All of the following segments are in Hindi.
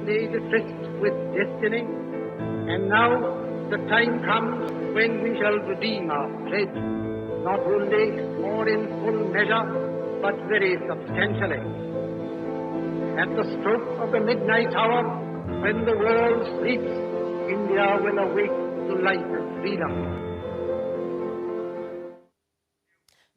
made a tryst with destiny, and now the time comes when we shall redeem our pledge, not only or in full measure, but very substantially. At the stroke of the midnight hour, when the world sleeps, India will awake to life and freedom.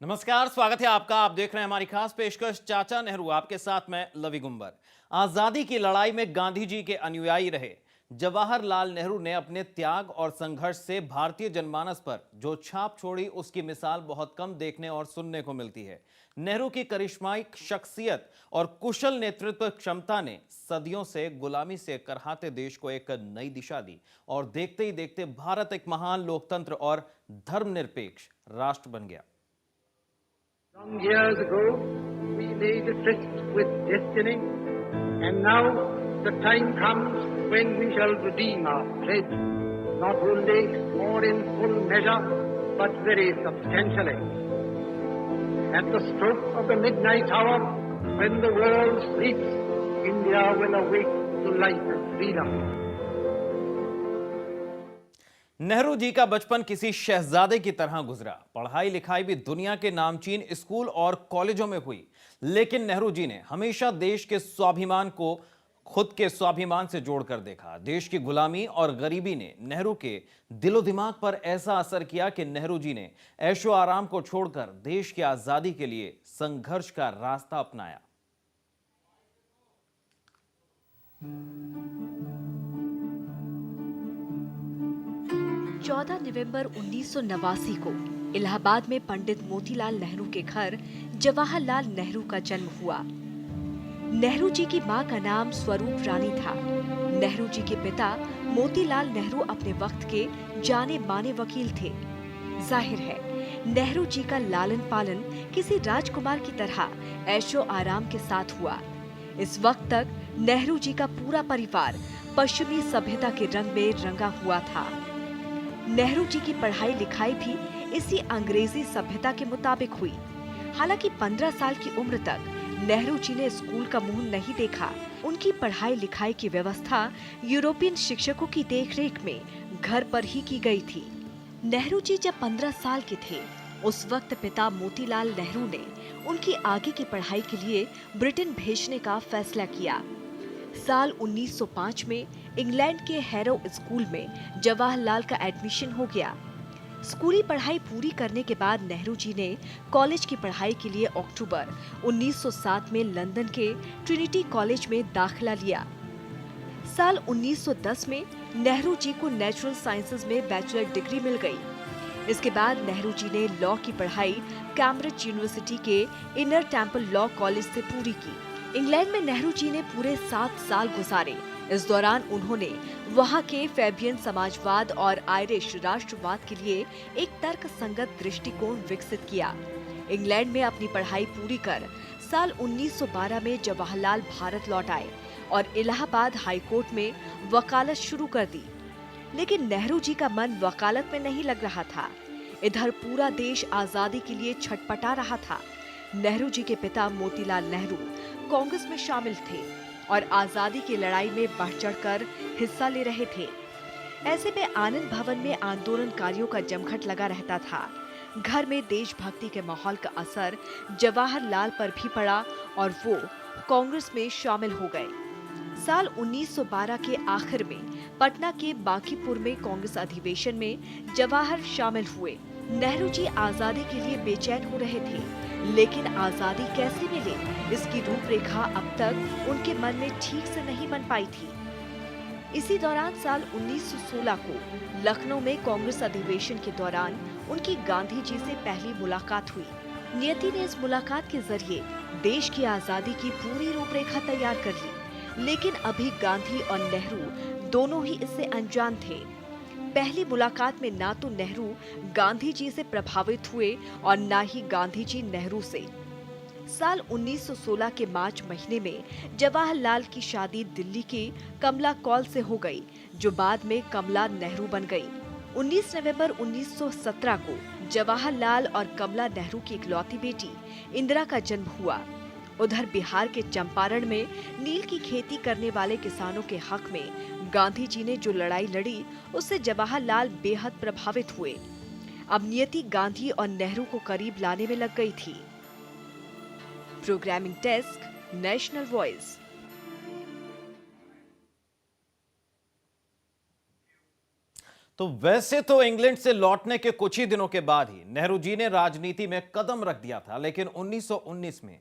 नमस्कार, स्वागत है आपका। आप देख रहे हैं हमारी खास पेशकश चाचा नेहरू। आपके साथ मैं लवी गुंबर। आजादी की लड़ाई में गांधी जी के अनुयायी रहे जवाहरलाल नेहरू ने अपने त्याग और संघर्ष से भारतीय जनमानस पर जो छाप छोड़ी, उसकी मिसाल बहुत कम देखने और सुनने को मिलती है। नेहरू की करिश्माई शख्सियत और कुशल नेतृत्व क्षमता ने सदियों से गुलामी से करहाते देश को एक नई दिशा दी और देखते ही देखते भारत एक महान लोकतंत्र और धर्मनिरपेक्ष राष्ट्र बन गया। Long years ago, we made a tryst with destiny, and now the time comes when we shall redeem our pledge, not only or in full measure, but very substantially. At the stroke of the midnight hour, when the world sleeps, India will awake to life and freedom. Nehru ji का बचपन किसी शहजादे की तरह गुजरा। पढ़ाई लिखाई भी दुनिया के नामचीन स्कूल और कॉलेजों में हुई, लेकिन नेहरू जी ने हमेशा देश के स्वाभिमान को खुद के स्वाभिमान से जोड़कर देखा। देश की गुलामी और गरीबी ने नेहरू के दिलो दिमाग पर ऐसा असर किया कि नेहरू जी ने ऐशो आराम को छोड़कर देश की आजादी के लिए संघर्ष का रास्ता अपनाया। 14 नवंबर 1989 को इलाहाबाद में पंडित मोतीलाल नेहरू के घर जवाहरलाल नेहरू का जन्म हुआ। नेहरू जी की मां का नाम स्वरूप रानी था। नेहरू जी के पिता मोतीलाल नेहरू अपने वक्त के जाने माने वकील थे। जाहिर है, नेहरू जी का लालन पालन किसी राजकुमार की तरह ऐशो आराम के साथ हुआ। इस वक्त तक नेहरू जी का पूरा परिवार पश्चिमी सभ्यता के रंग में रंगा हुआ था। नेहरू जी की पढ़ाई लिखाई भी इसी अंग्रेजी सभ्यता के मुताबिक हुई। हालांकि 15 साल की उम्र तक नेहरू जी ने स्कूल का मुंह नहीं देखा। उनकी पढ़ाई लिखाई की व्यवस्था यूरोपियन शिक्षकों की देखरेख में घर पर ही की गई थी। नेहरू जी जब 15 साल के थे, उस वक्त पिता मोतीलाल नेहरू ने उनकी आगे की पढ़ाई के लिए ब्रिटेन भेजने का फैसला किया। साल 1905 में इंग्लैंड के हैरो स्कूल में जवाहरलाल का एडमिशन हो गया। स्कूली पढ़ाई पूरी करने के बाद नेहरू जी ने कॉलेज की पढ़ाई के लिए अक्टूबर 1907 में लंदन के ट्रिनिटी कॉलेज में दाखिला लिया। साल 1910 में नेहरू जी को नेचुरल साइंसेज में बैचलर डिग्री मिल गई। इसके बाद नेहरू जी ने लॉ की पढ़ाई कैम्ब्रिज यूनिवर्सिटी के इनर टेम्पल लॉ कॉलेज से पूरी की। इंग्लैंड में नेहरू जी ने पूरे 7 साल गुजारे। इस दौरान उन्होंने वहां के फैबियन समाजवाद और आयरिश राष्ट्रवाद के लिए एक तर्कसंगत दृष्टिकोण विकसित किया। इंग्लैंड में अपनी पढ़ाई पूरी कर साल 1912 में जवाहरलाल भारत लौट आए और इलाहाबाद हाई कोर्ट में वकालत शुरू कर दी। लेकिन नेहरू जी का मन वकालत में नहीं लग रहा था। इधर पूरा देश आजादी के लिए छटपटा रहा था। नेहरू जी के पिता मोतीलाल नेहरू कांग्रेस में शामिल थे और आजादी की लड़ाई में बढ़ चढ़कर हिस्सा ले रहे थे। ऐसे में आनंद भवन में आंदोलनकारियों का जमघट लगा रहता था। घर में देशभक्ति के माहौल का असर जवाहरलाल पर भी पड़ा और वो कांग्रेस में शामिल हो गए। साल 1912 के आखिर में पटना के बांकीपुर में कांग्रेस अधिवेशन में जवाहर शामिल हुए। नेहरू जी आजादी के लिए बेचैन हो रहे थे, लेकिन आजादी कैसे मिले, इसकी रूपरेखा अब तक उनके मन में ठीक से नहीं बन पाई थी। इसी दौरान साल 1916 को लखनऊ में कांग्रेस अधिवेशन के दौरान उनकी गांधी जी से पहली मुलाकात हुई। नियति ने इस मुलाकात के जरिए देश की आजादी की पूरी रूपरेखा तैयार कर ली, लेकिन अभी गांधी और नेहरू दोनों ही इससे अनजान थे। पहली मुलाकात में ना तो नेहरू गांधी जी से प्रभावित हुए और ना ही गांधी जी नेहरू से। साल 1916 के मार्च महीने में जवाहरलाल की शादी दिल्ली की कमला कौल से हो गई, जो बाद में कमला नेहरू बन गई। 19 नवंबर 1917 को जवाहरलाल और कमला नेहरू की इकलौती बेटी इंदिरा का जन्म हुआ। उधर बिहार के चंपारण में नील की खेती करने वाले किसानों के हक में गांधी जी ने जो लड़ाई लड़ी, उससे जवाहरलाल बेहद प्रभावित हुए। अब नियति गांधी और नेहरू को करीब लाने में लग गई थी। Programming desk, national voice. तो वैसे तो इंग्लैंड से लौटने के कुछ ही दिनों के बाद ही नेहरू जी ने राजनीति में कदम रख दिया था, लेकिन 1919 में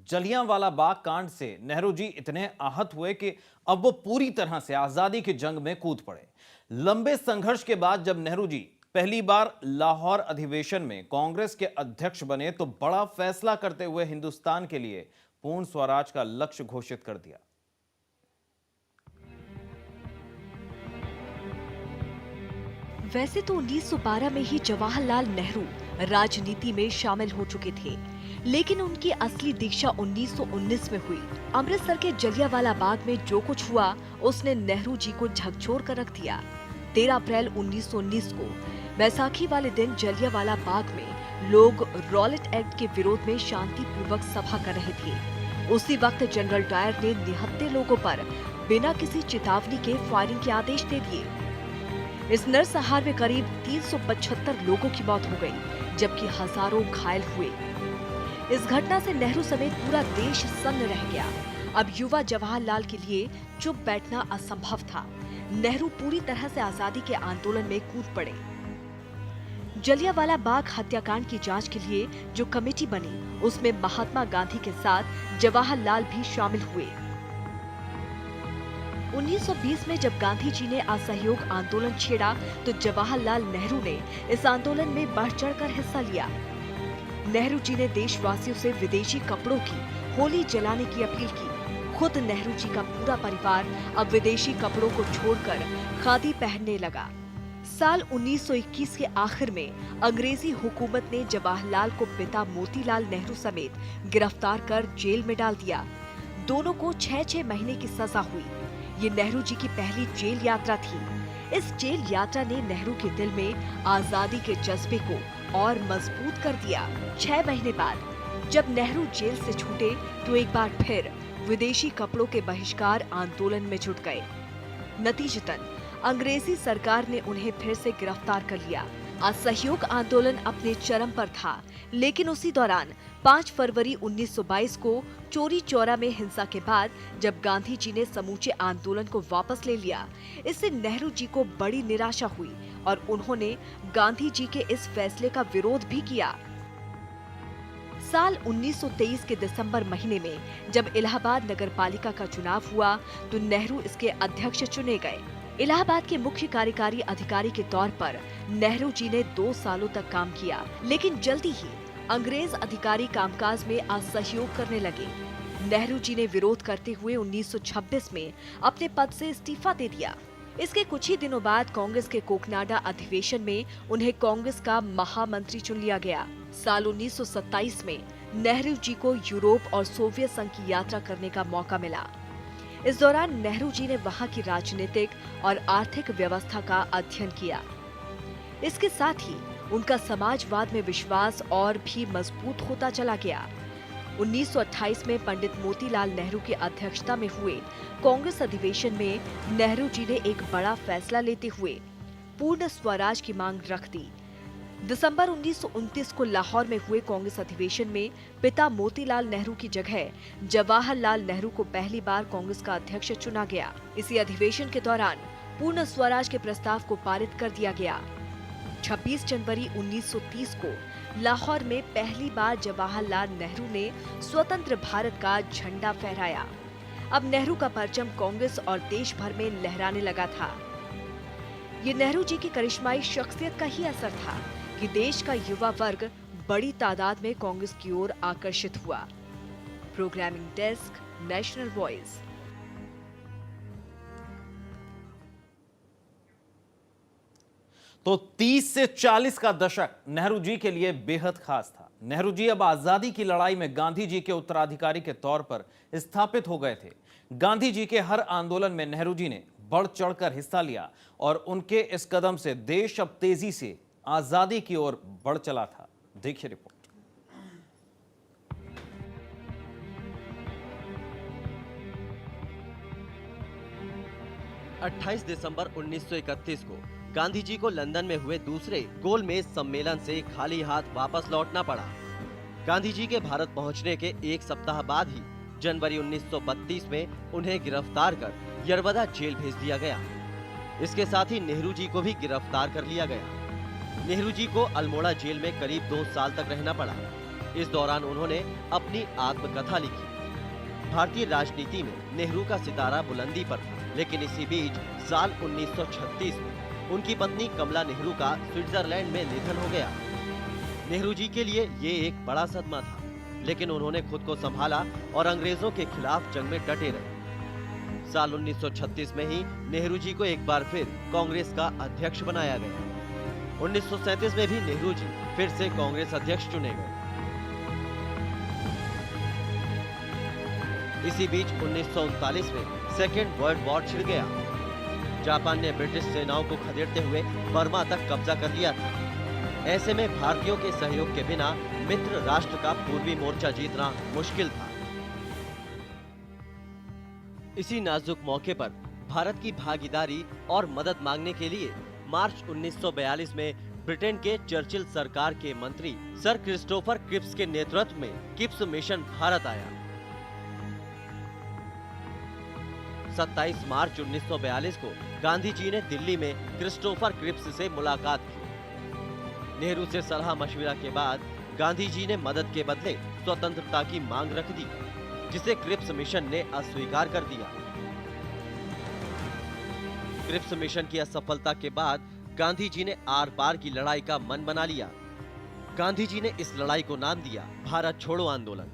जलियांवाला बाग कांड से नेहरू जी इतने आहत हुए कि अब वो पूरी तरह से आजादी की जंग में कूद पड़े। लंबे संघर्ष के बाद जब नेहरू जी पहली बार लाहौर अधिवेशन में कांग्रेस के अध्यक्ष बने तो बड़ा फैसला करते हुए हिंदुस्तान के लिए पूर्ण स्वराज का लक्ष्य घोषित कर दिया। वैसे तो 1912 में ही जवाहरलाल नेहरू राजनीति में शामिल हो चुके थे, लेकिन उनकी असली दीक्षा 1919 में हुई। अमृतसर के जलियांवाला बाग में जो कुछ हुआ, उसने नेहरू जी को झकझोर कर रख दिया। 13 अप्रैल 1919 को बैसाखी वाले दिन जलियांवाला बाग में लोग रॉलेट एक्ट के विरोध में शांतिपूर्वक सभा कर रहे थे। उसी वक्त जनरल डायर ने निहत्थे लोगों पर बिना किसी चेतावनी के फायरिंग के आदेश दे दिए। इस नरसंहार में करीब 375 लोगों की मौत हो गई, जबकि हजारों घायल हुए। इस घटना से नेहरू समेत पूरा देश सन्न रह गया। अब युवा जवाहरलाल के लिए चुप बैठना असंभव था। नेहरू पूरी तरह से आजादी के आंदोलन में कूद पड़े। जलियांवाला बाग हत्याकांड की जांच के लिए जो कमेटी बनी, उसमें महात्मा गांधी के साथ जवाहरलाल भी शामिल हुए। 1920 में जब गांधी जी ने असहयोग आंदोलन छेड़ा, तो जवाहरलाल नेहरू ने इस आंदोलन में बढ़ चढ़कर हिस्सा लिया। नेहरू जी ने देशवासियों से विदेशी कपड़ों की होली जलाने की अपील की। खुद नेहरू जी का पूरा परिवार अब विदेशी कपड़ों को छोड़कर खादी पहनने लगा। साल 1921 के आखिर में अंग्रेजी हुकूमत ने जवाहरलाल को पिता मोतीलाल नेहरू समेत गिरफ्तार कर जेल में डाल दिया। दोनों को 6-6 महीने की सजा हुई। ये नेहरू जी की पहली जेल यात्रा थी। इस जेल यात्रा ने नेहरू के दिल में आजादी के जज्बे को और मजबूत कर दिया। 6 महीने बाद जब नेहरू जेल से छूटे, तो एक बार फिर विदेशी कपड़ों के बहिष्कार आंदोलन में जुट गए। नतीजतन अंग्रेजी सरकार ने उन्हें फिर से गिरफ्तार कर लिया। असहयोग आंदोलन अपने चरम पर था, लेकिन उसी दौरान 5 फरवरी 1922 को चोरी चौरा में हिंसा के बाद जब गांधी जी ने समूचे आंदोलन को वापस ले लिया, इससे नेहरू जी को बड़ी निराशा हुई और उन्होंने गांधी जी के इस फैसले का विरोध भी किया। साल 1923 के दिसंबर महीने में जब इलाहाबाद नगरपालिका का चुनाव हुआ, तो नेहरू इसके अध्यक्ष चुने गए। इलाहाबाद के मुख्य कार्यकारी अधिकारी के तौर पर नेहरू जी ने 2 सालों तक काम किया, लेकिन जल्दी ही अंग्रेज अधिकारी कामकाज में असहयोग करने लगे। नेहरू जी ने विरोध करते हुए 1926 में अपने पद से इस्तीफा दे दिया। इसके कुछ ही दिनों बाद कांग्रेस के कोकनाडा अधिवेशन में उन्हें कांग्रेस का महामंत्री चुन लिया गया। साल 1927 में नेहरू जी को यूरोप और सोवियत संघ की यात्रा करने का मौका मिला। इस दौरान नेहरू जी ने वहां की राजनीतिक और आर्थिक व्यवस्था का अध्ययन किया। इसके साथ ही उनका समाजवाद में विश्वास और भी मजबूत होता चला गया। 1928 में पंडित मोतीलाल नेहरू की अध्यक्षता में हुए कांग्रेस अधिवेशन में नेहरू जी ने एक बड़ा फैसला लेते हुए पूर्ण स्वराज की मांग रख दी। दिसंबर 1929 को लाहौर में हुए कांग्रेस अधिवेशन में पिता मोतीलाल नेहरू की जगह जवाहरलाल नेहरू को पहली बार कांग्रेस का अध्यक्ष चुना गया। इसी अधिवेशन के दौरान पूर्ण स्वराज के प्रस्ताव को पारित कर दिया गया। 26 जनवरी 1930 को लाहौर में पहली बार जवाहरलाल नेहरू ने स्वतंत्र भारत का झंडा फहराया। अब नेहरू का परचम कांग्रेस और देश भर में लहराने लगा था। ये नेहरू जी की करिश्माई शख्सियत का ही असर था कि देश का युवा वर्ग बड़ी तादाद में कांग्रेस की ओर आकर्षित हुआ। Programming desk, national voice. तो 30 से 40 का दशक नेहरू जी के लिए बेहद खास था। नेहरू जी अब आजादी की लड़ाई में गांधी जी के उत्तराधिकारी के तौर पर स्थापित हो गए थे। गांधी जी के हर आंदोलन में नेहरू जी ने बढ़ चढ़कर हिस्सा लिया और उनके इस कदम से देश अब तेजी से आजादी की ओर बढ़ चला था। देखिए रिपोर्ट। 28 दिसंबर 1931 को गांधी जी को लंदन में हुए दूसरे गोलमेज सम्मेलन से खाली हाथ वापस लौटना पड़ा। गांधी जी के भारत पहुंचने के एक सप्ताह बाद ही जनवरी 1932 में उन्हें गिरफ्तार कर यरवदा जेल भेज दिया गया। इसके साथ ही नेहरू जी को भी गिरफ्तार कर लिया गया। नेहरू जी को अल्मोड़ा जेल में करीब 2 साल तक रहना पड़ा। इस दौरान उन्होंने अपनी आत्मकथा लिखी। भारतीय राजनीति में नेहरू का सितारा बुलंदी पर था, लेकिन इसी बीच साल 1936 में उनकी पत्नी कमला नेहरू का स्विट्जरलैंड में निधन हो गया। नेहरू जी के लिए ये एक बड़ा सदमा था, लेकिन उन्होंने खुद को संभाला और अंग्रेजों के खिलाफ जंग में डटे रहे। साल 1936 में ही नेहरू जी को एक बार फिर कांग्रेस का अध्यक्ष बनाया गया। 1937 में भी नेहरू जी फिर से कांग्रेस अध्यक्ष चुने गए। इसी बीच 1939 में सेकेंड वर्ल्ड वॉर छिड़ गया। जापान ने ब्रिटिश सेनाओं को खदेड़ते हुए बर्मा तक कब्जा कर लिया था। ऐसे में भारतीयों के सहयोग के बिना मित्र राष्ट्र का पूर्वी मोर्चा जीतना मुश्किल था। इसी नाजुक मौके पर भारत की भागीदारी और मदद मांगने के लिए मार्च 1942 में ब्रिटेन के चर्चिल सरकार के मंत्री सर क्रिस्टोफर क्रिप्स के नेतृत्व में क्रिप्स मिशन भारत आया। 27 मार्च 1942 को गांधी जी ने दिल्ली में क्रिस्टोफर क्रिप्स से मुलाकात की। नेहरू से सलाह मशविरा के बाद गांधी जी ने मदद के बदले स्वतंत्रता की मांग रख दी, जिसे क्रिप्स मिशन ने अस्वीकार कर दिया। क्रिप्स मिशन की असफलता के बाद गांधी जी ने आर पार की लड़ाई का मन बना लिया। गांधी जी ने इस लड़ाई को नाम दिया भारत छोड़ो आंदोलन।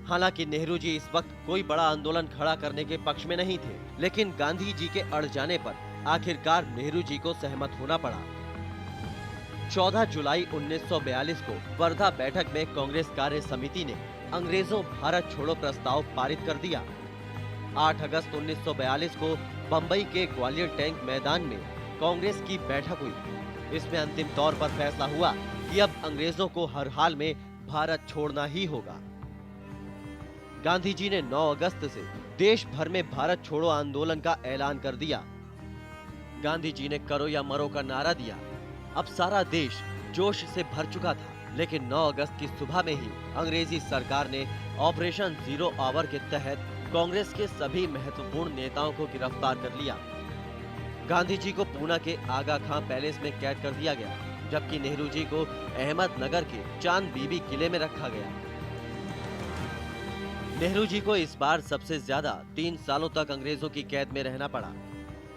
हालांकि नेहरू जी इस वक्त कोई बड़ा आंदोलन खड़ा करने के पक्ष में नहीं थे, लेकिन गांधी जी के अड़ जाने पर आखिरकार नेहरू जी को सहमत होना पड़ा। 14 जुलाई 1942 को वर्धा बैठक में कांग्रेस कार्य समिति ने अंग्रेजों भारत छोड़ो प्रस्ताव पारित कर दिया। 8 अगस्त 1942 को बंबई के ग्वालियर टैंक मैदान में कांग्रेस की बैठक हुई। इसमें अंतिम तौर पर फैसला हुआ कि अब अंग्रेजों को हर हाल में भारत छोड़ना ही होगा। गांधी जी ने 9 अगस्त से देश भर में भारत छोड़ो आंदोलन का ऐलान कर दिया। गांधी जी ने करो या मरो का नारा दिया। अब सारा देश जोश से भर चुका था, लेकिन 9 अगस्त की सुबह में ही अंग्रेजी सरकार ने ऑपरेशन जीरो आवर के तहत कांग्रेस के सभी महत्वपूर्ण नेताओं को गिरफ्तार कर लिया। गांधी जी को पूना के आगा खां पैलेस में कैद कर दिया गया, जबकि नेहरू जी को अहमदनगर के चांद बीबी किले में रखा गया। नेहरू जी को इस बार सबसे ज्यादा 3 सालों तक अंग्रेजों की कैद में रहना पड़ा।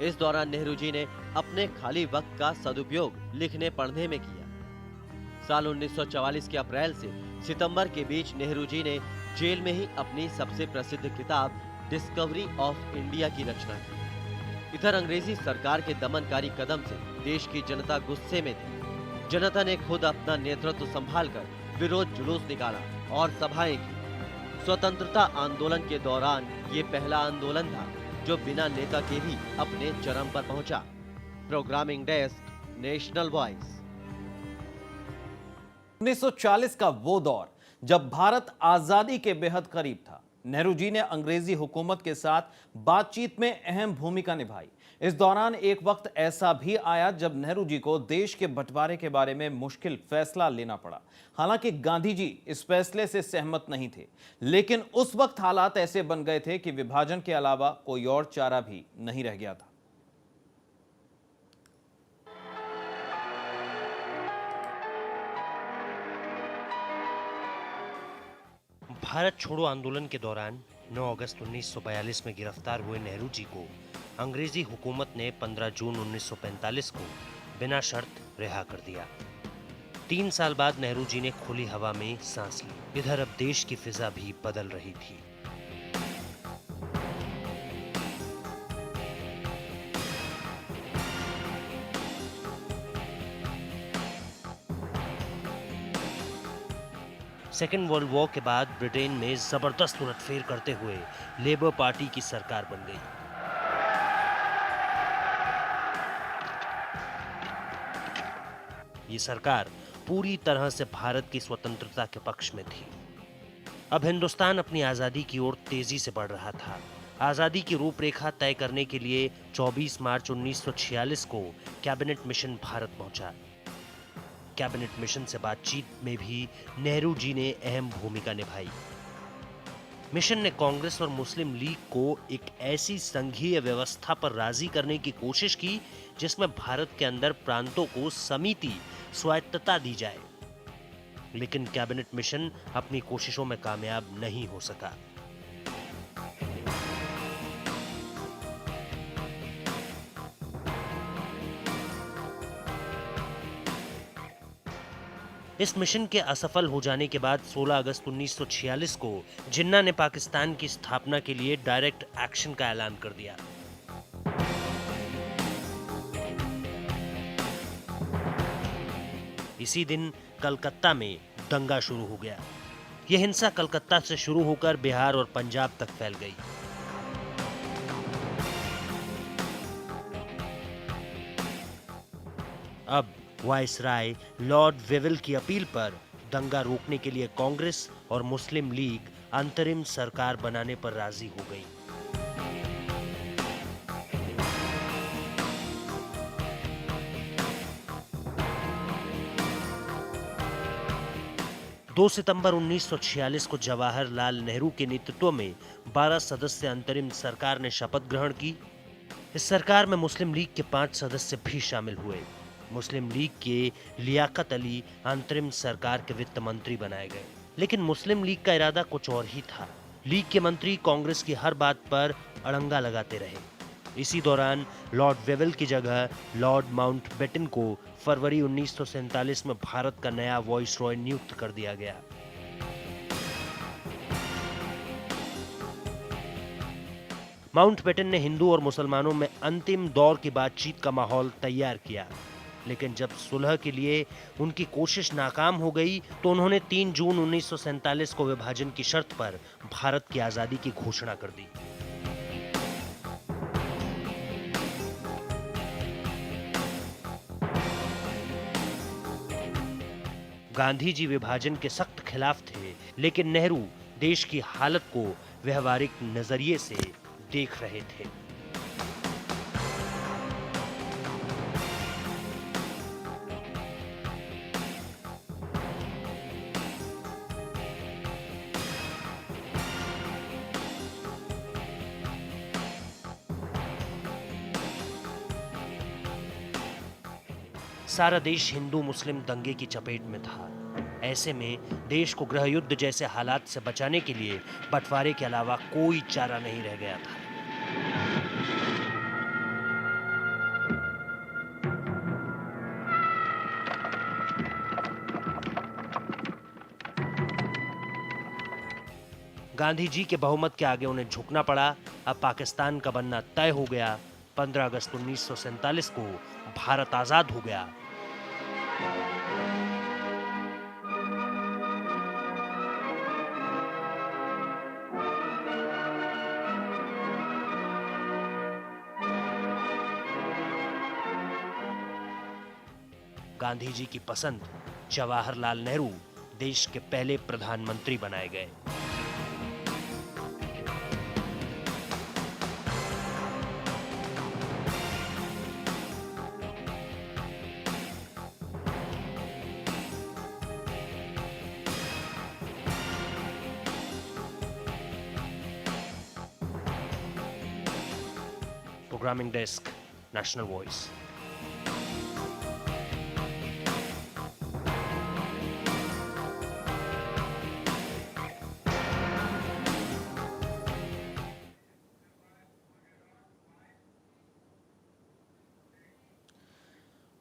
इस दौरान नेहरू जी ने अपने खाली वक्त का सदुपयोग लिखने पढ़ने में किया। साल 1944 के अप्रैल से सितंबर के बीच नेहरू जी ने जेल में ही अपनी सबसे प्रसिद्ध किताब डिस्कवरी ऑफ इंडिया की रचना की। इधर अंग्रेजी सरकार के दमनकारी कदम से देश की जनता गुस्से में थी। जनता ने खुद अपना नेतृत्व संभालकर विरोध जुलूस निकाला और सभाएं की। स्वतंत्रता आंदोलन के दौरान ये पहला आंदोलन था जो बिना नेता के भी अपने चरम पर पहुंचा। Programming desk, national voice. 1940 का वो दौर जब भारत आजादी के बेहद करीब था। नेहरू जी ने अंग्रेजी हुकूमत के साथ बातचीत में अहम भूमिका निभाई। इस दौरान एक वक्त ऐसा भी आया जब नेहरू जी को देश के बंटवारे के बारे में मुश्किल फैसला लेना पड़ा। हालांकि गांधी जी इस फैसले से सहमत नहीं थे, लेकिन उस वक्त हालात ऐसे बन गए थे कि विभाजन के अलावा कोई और चारा भी नहीं रह गया था। भारत छोड़ो आंदोलन के दौरान 9 अगस्त 1942 में गिरफ्तार हुए नेहरू जी को अंग्रेजी हुकूमत ने 15 जून 1945 को बिना शर्त रिहा कर दिया। 3 साल बाद नेहरू जी ने खुली हवा में सांस ली। इधर अब देश की फिजा भी बदल रही थी। सेकेंड वर्ल्ड वॉर के बाद ब्रिटेन में जबरदस्त उलटफेर करते हुए लेबर पार्टी की सरकार बन गई। ये सरकार पूरी तरह से भारत की स्वतंत्रता के पक्ष में थी। अब हिंदुस्तान अपनी आजादी की ओर तेजी से बढ़ रहा था। आजादी की रूपरेखा तय करने के लिए 24 मार्च 1946 को कैबिनेट मिशन भारत पहुंचा। कैबिनेट मिशन से बातचीत में भी नेहरू जी ने अहम भूमिका निभाई। मिशन ने कांग्रेस और मुस्लिम लीग को एक ऐसी संघीय व्यवस्था पर राजी करने की कोशिश की जिसमें भारत के अंदर प्रांतों को समिति स्वायत्तता दी जाए, लेकिन कैबिनेट मिशन अपनी कोशिशों में कामयाब नहीं हो सका। इस मिशन के असफल हो जाने के बाद 16 अगस्त 1946 को जिन्ना ने पाकिस्तान की स्थापना के लिए डायरेक्ट एक्शन का ऐलान कर दिया। इसी दिन कलकत्ता में दंगा शुरू हो गया। यह हिंसा कलकत्ता से शुरू होकर बिहार और पंजाब तक फैल गई। अब वायसराय लॉर्ड वेवेल की अपील पर दंगा रोकने के लिए कांग्रेस और मुस्लिम लीग अंतरिम सरकार बनाने पर राजी हो गई। दो सितंबर 1946 को जवाहरलाल नेहरू के नेतृत्व में 12 सदस्य अंतरिम सरकार ने शपथ ग्रहण की। इस सरकार में मुस्लिम लीग के 5 सदस्य भी शामिल हुए। मुस्लिम लीग के लियाकत अली अंतरिम सरकार के वित्त मंत्री बनाए गए, लेकिन मुस्लिम लीग का इरादा कुछ और ही था। लीग के मंत्री कांग्रेस की हर बात पर अड़ंगा लगाते रहे। इसी दौरान लॉर्ड वेवेल की जगह लॉर्ड माउंटबेटन को फरवरी 1947 में भारत का नया वाइसरॉय नियुक्त कर दिया गया। माउंटबेटन ने हिंदू और मुसलमानों में अंतिम दौर की बातचीत का माहौल तैयार किया, लेकिन जब सुलह के लिए उनकी कोशिश नाकाम हो गई तो उन्होंने 3 जून 1947 को विभाजन की शर्त पर भारत की आजादी की घोषणा कर दी। गांधी जी विभाजन के सख्त खिलाफ थे, लेकिन नेहरू देश की हालत को व्यवहारिक नजरिए से देख रहे थे। सारा देश हिंदू मुस्लिम दंगे की चपेट में था। ऐसे में देश को गृह युद्ध जैसे हालात से बचाने के लिए बंटवारे के अलावा कोई चारा नहीं रह गया था। गांधी जी के बहुमत के आगे उन्हें झुकना पड़ा। अब पाकिस्तान का बनना तय हो गया। 15 अगस्त 1947 को भारत आजाद हो गया। गांधी जी की पसंद जवाहरलाल नेहरू देश के पहले प्रधानमंत्री बनाए गए। Programming Desk, National Voice.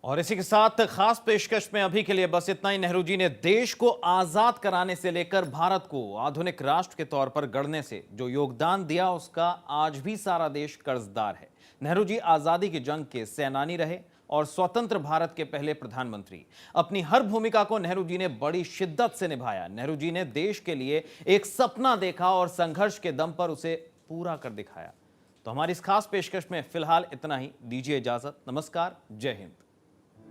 और इसी के साथ खास पेशकश में अभी के लिए बस इतना ही। नेहरू जी ने देश को आजाद कराने से लेकर भारत को आधुनिक राष्ट्र के तौर पर गढ़ने से जो योगदान दिया, उसका आज भी सारा देश कर्जदार है। नेहरू जी आजादी की जंग के सेनानी रहे और स्वतंत्र भारत के पहले प्रधानमंत्री। अपनी हर भूमिका को नेहरू जी ने बड़ी शिद्दत से निभाया। नेहरू जी ने देश के लिए एक सपना देखा और संघर्ष के दम पर उसे पूरा कर दिखाया। तो हमारी इस खास पेशकश में फिलहाल इतना ही। दीजिए इजाजत। नमस्कार, जय Hind.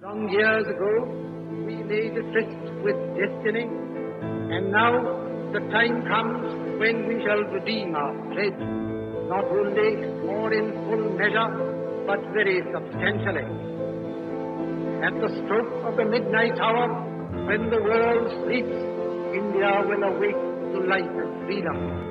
Long years ago, we made a tryst with destiny, and now the time comes when we shall redeem our pledge. not only or in full measure, but very substantially. At the stroke of the midnight hour, when the world sleeps, India will awake to life and freedom.